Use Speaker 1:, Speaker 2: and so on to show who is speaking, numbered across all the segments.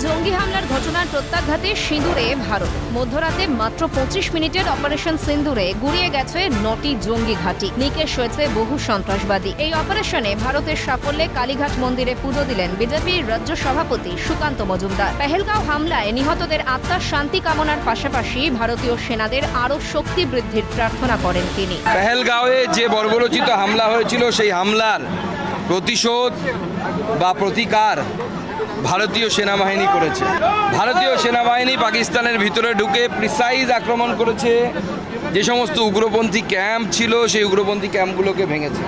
Speaker 1: জঙ্গি হামলার ঘটনার প্রত্যাঘাতে সিঁদুরে ভারত। মধ্যরাতে মাত্র 25 মিনিটের অপারেশন সিন্দুরে গুড়িয়ে গেছে 9টি জঙ্গি ঘাঁটি, নিকেশ হয়েছে বহু সন্ত্রাসবাদী। এই অপারেশনে ভারতের সাফল্যে কালীঘাট মন্দিরে পুজো দিলেন বিজেপির রাজ্য সভাপতি সুকান্ত মজুমদার। পেহেলগাঁও হামলায় নিহতদের আত্মার শান্তি কামনার পাশাপাশি ভারতীয় সেনাদের আরও শক্তি বৃদ্ধির প্রার্থনা করেন তিনি।
Speaker 2: পেহেলগাঁওয়ে যে বর্বরোচিত হামলা হয়েছিল সেই হামলার প্রতিশোধ বা প্রতিকার ভারতীয় সেনাবাহিনী করেছে। ভারতীয় সেনাবাহিনী পাকিস্তানের ভিতরে ঢুকে প্রিসাইজ আক্রমণ করেছে। যে সমস্ত উগ্রপন্থী ক্যাম্প ছিল সেই উগ্রপন্থী ক্যাম্পগুলোকে ভেঙেছে।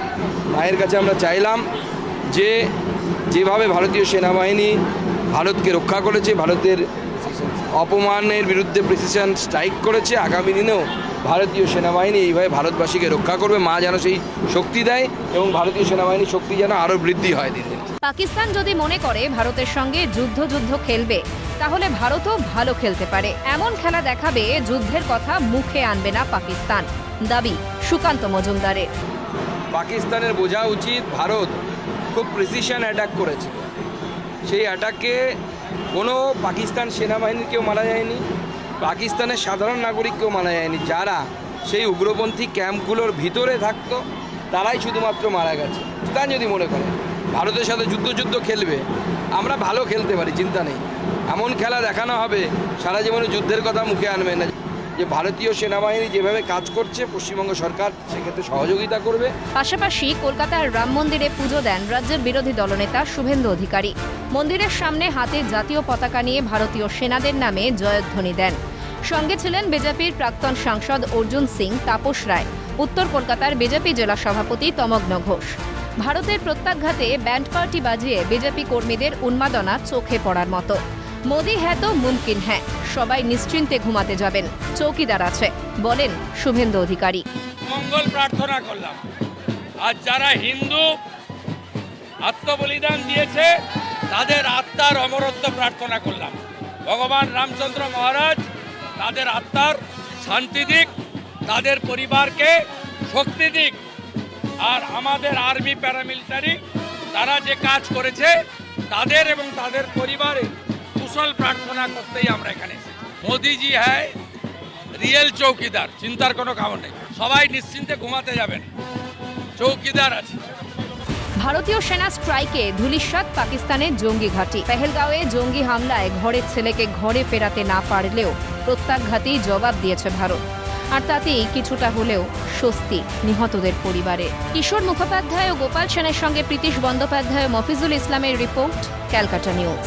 Speaker 2: মায়ের কাছে আমরা চাইলাম যে যেভাবে ভারতীয় সেনাবাহিনী ভারতকে রক্ষা করেছে, ভারতের অপমানের বিরুদ্ধে প্রিসিশন স্ট্রাইক করেছে, আগামী দিনেও ভারতীয় সেনাবাহিনী এইভাবে ভারতবাসীকে রক্ষা করবে। মা যেন সেই শক্তি দেয় এবং ভারতীয় সেনাবাহিনীর শক্তি যেন আরও বৃদ্ধি হয় দিন দিন।
Speaker 1: পাকিস্তান যদি মনে করে ভারতের সঙ্গে যুদ্ধ খেলবে, তাহলে ভারতও ভালো খেলতে পারে। এমন খেলা দেখাবে, যুদ্ধের কথা মুখে আনবে না পাকিস্তান, দাবি সুকান্ত মজুমদারের।
Speaker 2: পাকিস্তানের বোঝা উচিত ভারত খুব প্রিসিশন অ্যাটাক করেছে। সেই অ্যাটাকে কোনো পাকিস্তান সেনাবাহিনীর কেউ মারা যায়নি, পাকিস্তানের সাধারণ নাগরিককেও মারা যায়নি। যারা সেই উগ্রপন্থী ক্যাম্পগুলোর ভিতরে থাকতো তারাই শুধুমাত্র মারা গেছে। পাকিস্তান যদি মনে করে ভারতের সাথে যুদ্ধ খেলবে, আমরা ভালো খেলতে পারি, চিন্তা নেই। এমন খেলা দেখানো হবে, সারা জীবনে যুদ্ধের কথা মুখে আনবে না। যে ভারতীয় সেনাবাহিনী যেভাবে কাজ করছে, পশ্চিমবঙ্গ সরকার সেক্ষেত্রে সহযোগিতা করবে।
Speaker 1: পাশাপাশি কলকাতার রাম মন্দিরে পুজো দেন রাজ্যের বিরোধী দলনেতা শুভেন্দু অধিকারী। মন্দিরের সামনে হাতে জাতীয় পতাকা নিয়ে ভারতীয় সেনাদের নামে জয়ধ্বনি দেন। সঙ্গে ছিলেন বিজেপির প্রাক্তন সাংসদ অর্জুন সিং, তাপস রায়, উত্তর কলকাতার বিজেপি জেলা সভাপতি তমগ্ন ঘোষ। ভারতের প্রত্যাঘাতে ব্যান্ড পার্টি বাজিয়ে বিজেপি কর্মীদের উন্মাদনা চোখে পড়ার মতো। মোদি হ্যাঁ তো মুমকিন হ্যাঁ, সবাই নিশ্চিন্তে ঘুমাতে যাবেন, চৌকিদার আছে, বলেন শুভেন্দু অধিকারী।
Speaker 3: মঙ্গল প্রার্থনা করলাম। আজ যারা হিন্দু আত্মবলিদান দিয়েছে তাদের আত্মার অমরত্ব প্রার্থনা করলাম। ভগবান রামচন্দ্র মহারাজ তাদের আত্মার শান্তি দিক, তাদের পরিবারকে শক্তি দিক। আর আমাদের আর্মি প্যারামিলিটারি তারা যে কাজ করেছে তাদের এবং তাদের পরিবারের কুশল প্রার্থনা করতেই আমরা এখানে এসেছি। মোদিজি হ্যায় রিয়েল চৌকিদার, চিন্তার কোনো কারণ নেই। সবাই নিশ্চিন্তে ঘুমাতে যাবেন, চৌকিদার আছে।
Speaker 1: ভারতীয় সেনা স্ট্রাইকে ধূলিসাৎ পাকিস্তানের জঙ্গি ঘাঁটি। পেহেলগাঁওয়ে জঙ্গি হামলায় ঘরের ছেলেকে ঘরে ফেরাতে না পারলেও প্রত্যাঘাতী জবাব দিয়েছে ভারত। আর তাতেই কিছুটা হলেও স্বস্তি নিহতদের পরিবারে। কিশোর মুখোপাধ্যায় ও গোপাল সেনের সঙ্গে প্রীতিশ বন্দ্যোপাধ্যায়, মফিজুল ইসলামের রিপোর্ট, ক্যালকাটা নিউজ।